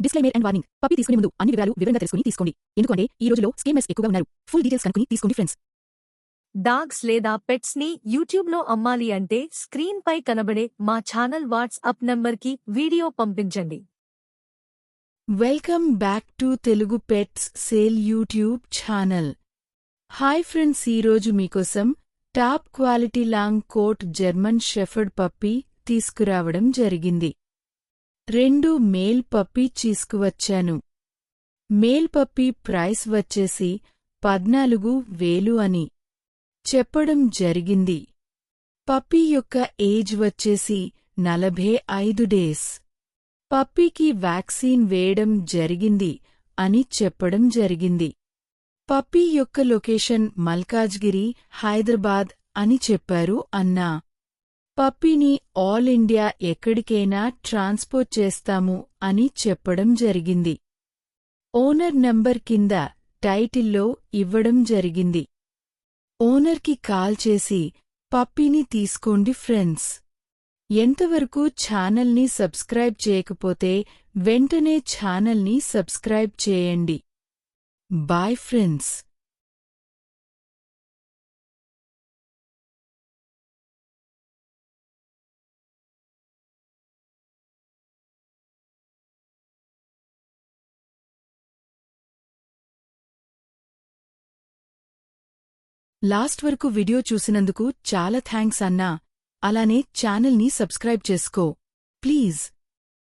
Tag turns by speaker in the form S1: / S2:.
S1: Disclaimer and warning. పప్పి తీసుకునే ముందు అన్ని వివరాలు వివరంగా తెలుసుకుని తీసుకోండి. ఎందుకంటే ఈ రోజుల్లో స్కేమర్స్ ఎక్కువగా ఉన్నారు. ఫుల్ డీటెయిల్స్ కనుక్కుని తీసుకోండి ఫ్రెండ్స్.
S2: డాగ్స్ లేదా పెట్స్ ని యూట్యూబ్లో అమ్మాలి అంటే స్క్రీన్ పై కనబడే మా ఛానల్ వాట్సాప్ నంబర్కి వీడియో పంపించండి.
S3: Welcome back to Telugu pets sale YouTube channel. Hi friends, ఈరోజు మీకోసం top quality long coat German shepherd puppy తీసుకురావడం జరిగింది. 2 మేల్ పప్పీ తీసుకువచ్చాను. మేల్ పప్పీ ప్రైస్ వచ్చేసి 14,000 అని చెప్పడం జరిగింది. పప్పీ యొక్క ఏజ్ వచ్చేసి 45 డేస్. పప్పీకి వ్యాక్సిన్ వేయడం జరిగింది అని చెప్పడం జరిగింది. పప్పీ యొక్క లొకేషన్ మల్కాజ్గిరి, హైదరాబాద్ అని చెప్పారు అన్నా. పప్పీని ఆల్ ఇండియా ఎక్కడికైనా ట్రాన్స్పోర్ట్ చేస్తాము అని చెప్పడం జరిగింది. ఓనర్ నంబర్ కింద టైటిల్లో ఇవ్వడం జరిగింది. ఓనర్కి కాల్ చేసి పప్పీని తీసుకోండి ఫ్రెండ్స్. ఎంతవరకు ఛానల్ని సబ్స్క్రైబ్ చేయకపోతే వెంటనే ఛానల్ని సబ్స్క్రైబ్ చేయండి. Bye friends. లాస్ట్ వరకు వీడియో చూసినందుకు చాలా థ్యాంక్స్ అన్నా. అలానే ఛానల్ని సబ్స్క్రైబ్ చేసుకో ప్లీజ్.